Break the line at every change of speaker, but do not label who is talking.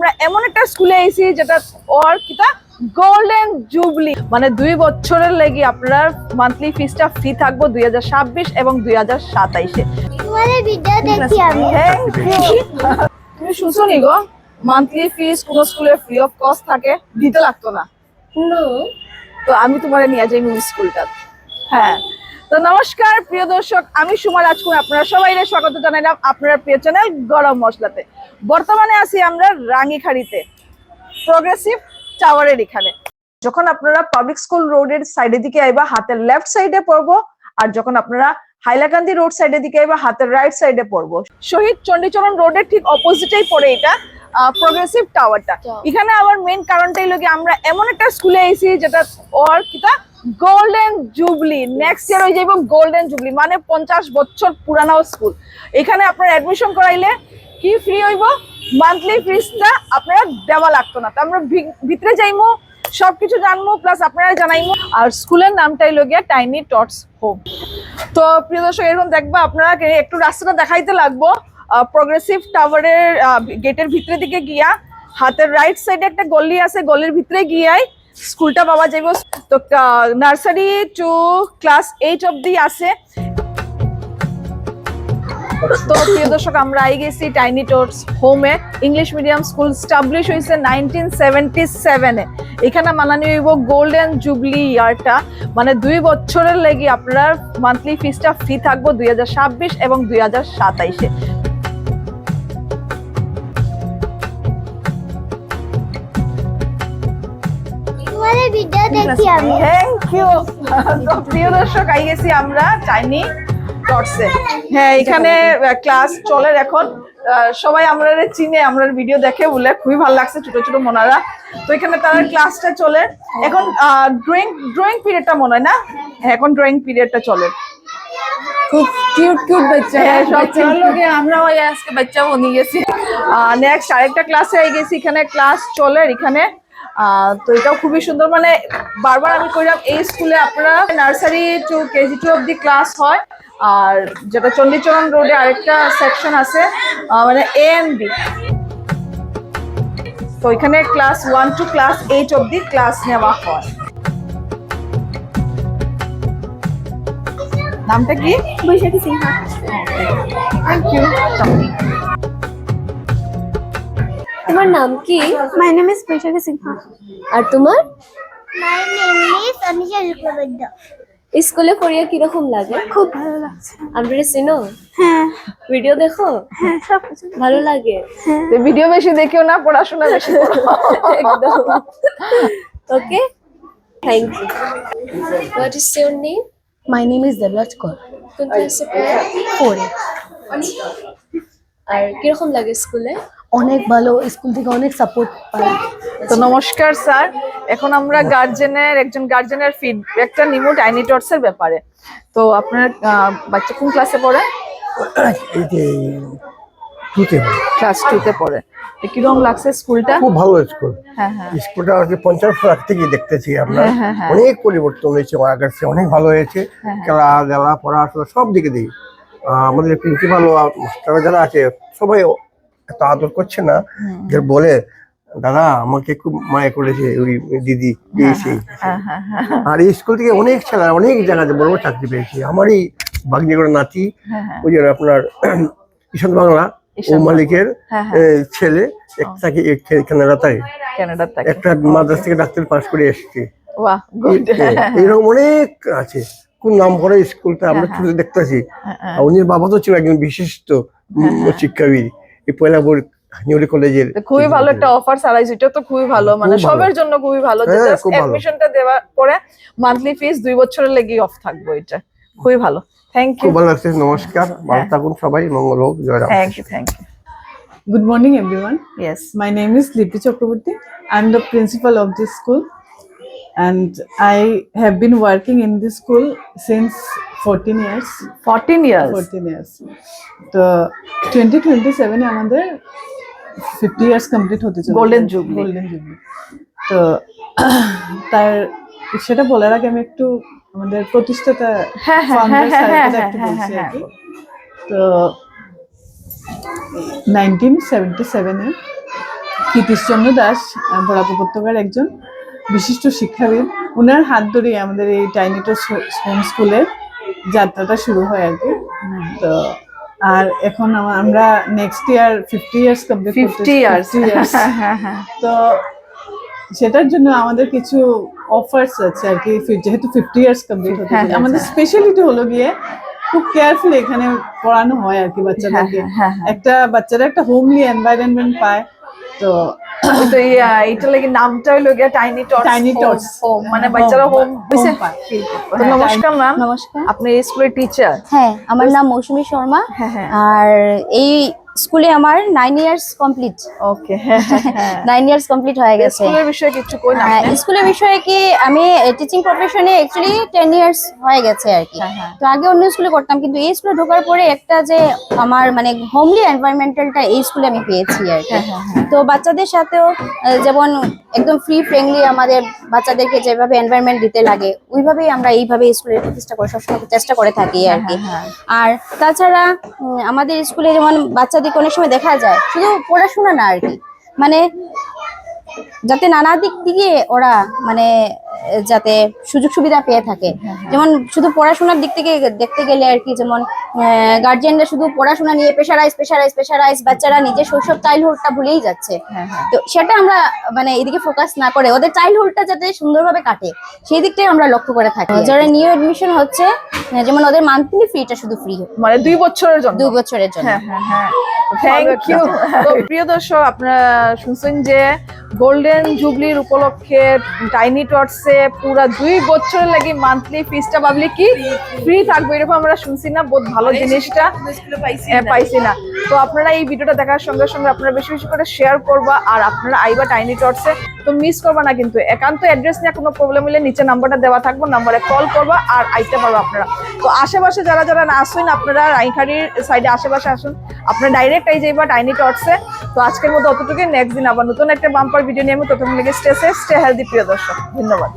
আমরা এমন একটা স্কুলে এসেছি যেটা ওর কিটা গোল্ডেন জুবলি, মানে 2 বছরের লাগি আপনার মান্থলি ফিসটা ফ্রি থাকবো 2026 এবং 2027-এ।
তোমাদের ভিডিও দেখি আমি।
তুমি শুনছো নি গো, মান্থলি ফিস কোন স্কুলে ফ্রি অফ কস্ট থাকে, দিতে লাগতো না। তো আমি তোমার নিয়ে যাই স্কুলটা। হ্যাঁ, তো নমস্কার প্রিয় দর্শক, আমি সুমা রাজকুমার, আপনারা সবাইকে স্বাগত জানাইলাম আপনার প্রিয় চ্যানেল গরম মশলাতে। বর্তমানে আছি আমরা রাঙ্গিখাড়িতে, প্রগ্রেসিভ টাওয়ারের এখানে। যখন আপনারা পাবলিক স্কুল রোডের সাইডের দিকে আইবা হাতের লেফট সাইডে পড়বো, আর যখন আপনারা হাইলাকান্দি রোড সাইডের দিকে আইবা হাতের রাইট সাইডে পড়বো। শহীদ চণ্ডীচরণ রোডের ঠিক অপোজিটেই পড়ে এটা প্রগ্রেসিভ টাওয়ারটা। এখানে আমার মেইন কারণটাই লোকে আমরা এমন একটা স্কুলে এসেছি যেটা ওর কিটা গোল্ডেন জুবলি, নেক্সট ইয়ার হয়ে যাইব গোল্ডেন জুবলি, মানে 50 বছর পুরানো স্কুল। এখানে আপনারা অ্যাডমিশন করাইলে কি ফ্রি হইব, মান্থলি ফিসটা আপনারা দেওয়া লাগতো না। তো আমরা ভিতরে যাইমু, সবকিছু জানবো, প্লাস আপনারা জানাইমু। আর স্কুলের নামটাই লগিয়া টাইনি টটস হোম। তো প্রিয় দর্শক, এরকম দেখবা আপনারা একটু রাস্তাটা দেখাইতে লাগবো। প্রগ্রেসিভ টাওয়ারের গেটের ভিতরে দিকে গিয়া হাতের রাইট সাইডে একটা গলি আছে, গলির ভিতরে গিয়াই স্কুলটা পাওয়া যাইব। তো নার্সারি টু ক্লাস 8 অবধি আছে। তো প্রিয় দর্শক, আমরা আই গেছি টাইনি টটস হোমে। ইংলিশ মিডিয়াম স্কুল স্টাবলিশ হয়েছে 1977-এ। এখানে মানানি হইব গোল্ডেন জুবলি ইয়ারটা, মানে 2 বছরের লাগি আপনার মান্থলি ফিসটা ফ্রি থাকবো 2026 এবং 2027-এ।
তোমাদের ভিডিও দেখি আমি।
Thank you. তো প্রিয় দর্শক, আই গেছি আমরা টাইনি টটসে। হ্যাঁ, এখানে ক্লাস চলে এখন। সবাই আমরা চিনে, আমরা ভিডিও দেখে বলে খুবই ভালো লাগছে, ছোট ছোট মোনারা। তো এখানে তার ক্লাসটা চলে এখন। ড্রয়িং পিরিয়ডটা মনে হয় না, এখন ড্রয়িং পিরিয়ডটা চলে।
খুব কিউট কিউট বাচ্চা,
সব লোকে আমরা ওই আজকে বাচ্চা বনি গেছি। নেক্সট আরেকটা ক্লাসে আই গেছি, এখানে ক্লাস চলে এখানে। তো এটাও খুবই সুন্দর, মানে বারবার আমি কইলাম এই স্কুলে আপনারা নার্সারি টু কেজি 2 অবধি ক্লাস হয়। আর যেটা চণ্ডীচরণ রোডে আরেকটা সেকশন আছে, মানে এ এন্ড বি। তো এখানে ক্লাস 1 টু ক্লাস 8 অবধি ক্লাস নেওয়া হয়। নামটা কি?
বৈশাখী সিনহা।
Thank you.
তোমার নাম কি?
My name is Baishakhi Sinha.
আর তোমার?
My name is Anisha Shuklabaidya.
স্কুলে পড়িয়া কিরকম লাগে?
খুব ভালো লাগছে।
আমরা চিনো?
হ্যাঁ
ভিডিও দেখো?
হ্যাঁ, সব কিছু
ভালো লাগে?
তো ভিডিও বেশি দেখিও না, পড়াশোনা বেশি করো।
একদম। Okay, thank you. What is your name?
My name is Devraj Kaur.
কোন ক্লাসে পড়ো?
4
আর কিরকম লাগে স্কুলে?
অনেক ভালো, স্কুল থেকে অনেক সাপোর্ট পাই।
তো নমস্কার স্যার, এখন আমরা একজন গার্জেনের ফিডব্যাকটা নিব টাইনি টটস এর ব্যাপারে। তো আপনার বাচ্চা কোন ক্লাসে পড়ে? ক্লাস 2-তে পড়ে। তো কিরকম লাগছে স্কুলটা?
খুব ভালো স্কুল।
হ্যাঁ হ্যাঁ
স্কুলটা আজকে 50 বছর থেকে দেখতেছি আমরা।
হ্যাঁ, হ্যাঁ।
অনেক পরিবর্তন হয়েছে, আগের চেয়ে অনেক ভালো হয়েছে। খেলাধুলা, পড়াশোনা সব দিকে দিই। আমাদের প্রিন্সিপাল মাস্টাররা যারা আছে সবাই এত আদর করছে না, যে বলে দাদা আমাকে খুব মায়া করেছে ওই দিদি পেয়েছি। আর এই স্কুল থেকে অনেক ছেলেরা অনেক জায়গাতে বড় বড় চাকরি পেয়েছি। আমারই ভাগ্নিগড় নাতি, ওই যে আপনার ঈশান বাংলা ও মালিকের ছেলে, কানাডাতে একটা মাদ্রাস থেকে ডাক্তার পাস করে এসেছে। এরকম অনেক আছে, কোন নাম করে স্কুলটা আমরা ছোট দেখতেছি। উনি বাবা তো ছিল একজন বিশিষ্ট শিক্ষাবিদ, এই পয়লা বোর্ড নিউরি কলেজের।
খুবই ভালো একটা অফার সারাইছে, এটা তো খুবই ভালো, মানে সবার জন্য খুবই ভালো। অ্যাডমিশনটা দেওয়ার পরে মান্থলি ফিস 2 বছরের লাগি অফ থাকবে, এটা খুবই ভালো। Thank you.
খুব ভালো লাগছে। নমস্কার, ভালো থাকুন সবাই, মঙ্গল হোক। জয় Ram.
Thank you, thank you.
Good morning, everyone.
Yes.
My name is Lipi Chakraborty. I'm the principal of this school, and I have been working in this school since 14 years.
14 years.
14 years. তো 2027 এ আমাদের 50 years complete হতে চলেছে।
Golden Jubilee.
Golden jubilee. তো তার সেটা বলার আগে আমি একটু আমাদের প্রতিষ্ঠাতা ফাউন্ডার সার্কেল একটু বলছি আর কি। তো 1977 এ কীর্তিশচন্দ্র দাস বরাক উপত্যকার একজন বিশিষ্ট শিক্ষাবিদ। ওনার হাত ধরেই আমাদের এই টাইনি টস হোম স্কুলের যাত্রাটা শুরু হয় আর কি। তো আর এখন আমরা next year 50 years complete
50 years হ্যাঁ হ্যাঁ
তো সেটার জন্য আমাদের কিছু অফার্স আছে আর কি, যেহেতু 50 ইয়ার্স কমপ্লিট হতে
হ্যাঁ,
চলেছে। আমাদের স্পেশালিটি হলো গিয়ে খুব কেয়ারফুলি এখানে পড়ানো হয় আর কি বাচ্চাদেরকে।
হ্যাঁ,
বাচ্চারা একটা হোমলি এনভায়রনমেন্ট পায়। তো
তো এইটা লাগি নামটা হইলো গিয়া টাইনি টটস
Tiny Tots।
হোম, মানে বাচ্চারা হোম হইছে।
পায়।
তো নমস্কার ম্যাম,
নমস্কার।
আপনি এই স্কুলের টিচার?
হ্যাঁ, আমার নাম মৌসুমী শর্মা।
হ্যাঁ, হ্যাঁ।
আর এই স্কুলে আমার 9 ইয়ার্স কমপ্লিট।
ওকে
9 ইয়ার্স কমপ্লিট হয়ে গেছে।
স্কুলের বিষয়ে কিছু কই না আপনি?
স্কুলের বিষয়ে কি আমি টিচিং প্রফেশনে অ্যাকচুয়ালি 10 ইয়ার্স হয়ে গেছে আর কি।
হ্যাঁ।
তো আগে অন্য স্কুলে করতাম, কিন্তু এই স্কুলে ঢোকার পরে একটা যে আমার মানে হোমলি এনভায়রনমেন্টালটা এই স্কুলে আমি পেয়েছি আর কি। তো বাচ্চাদের সাথেও যেমন একদম ফ্রি ফ্রেন্ডলি আমাদের বাচ্চাদেরকে যেভাবে এনভায়রনমেন্ট দিতে লাগে ওইভাবেই আমরা এইভাবে স্কুলের প্রতিষ্ঠা করে সবসময় চেষ্টা করে থাকি আর কি। আর তাছাড়া আমাদের স্কুলে যেমন বাচ্চাদেরকে অনেক সময় দেখা যায় শুধু পড়াশোনা না আর কি, মানে যাতে নানা দিক থেকে ওরা মানে যাতে সুযোগ সুবিধা পেয়ে থাকে। যেমন শুধু পড়াশোনার দিক থেকে দেখতে গেলে আর কি, যেমন গার্জিয়ানরা শুধু পড়াশোনা নিয়ে প্রেশারাইজ বাচ্চারা নিজের শৈশব চাইল্ডহুডটা ভুলেই যাচ্ছে। তো সেটা আমরা মানে এদিকে ফোকাস না করে ওদের চাইল্ডহুডটা যাতে সুন্দরভাবে কাটে সেই দিকটাই আমরা লক্ষ্য করে থাকি। যারা নিউ এডমিশন হচ্ছে যেমন ওদের মান্থলি ফিটা শুধু ফ্রি,
মানে 2 বছরের জন্য।
2 বছরের জন্য।
হ্যাঁ, থ্যাংক ইউ। তো প্রিয় দর্শক, আপনারা শুনছেন যে গোল্ডেন জুবলির উপলক্ষে টাইনি টটসে পুরা 2 বছরের লাগি মান্থলি ফিসটা পাবলিক কি ফ্রি থাকবে, এরকম আমরা শুনছি না। বহুত ভালো জিনিসটা পাইছি না। তো আপনারা এই ভিডিওটা দেখার সঙ্গে সঙ্গে আপনারা বেশি বেশি করে শেয়ার করবা, আর আপনারা আইবা টাইনি টটসে, তো মিস করবা না কিন্তু। একান্ত অ্যাড্রেস নিয়ে কোনো প্রবলেম হলে নিচে নাম্বারটা দেওয়া থাকবে, নাম্বারে কল করবা আর আইতে পারবা আপনারা। তো আশেপাশে যারা যারা না আসুন, আপনারা রাইখাড়ির সাইডে আশেপাশে আসুন, আপনারা ডাইরেক্ট আই যাইবা টাইনি টটসে। তো আজকের মতো অতটুকু, নেক্সট দিন আবার নতুন একটা বাম্পার ভিডিও নিয়ে আমি ততক্ষণ লেগে স্টে সেফ, স্টে হেলদি প্রিয় দর্শক। ধন্যবাদ।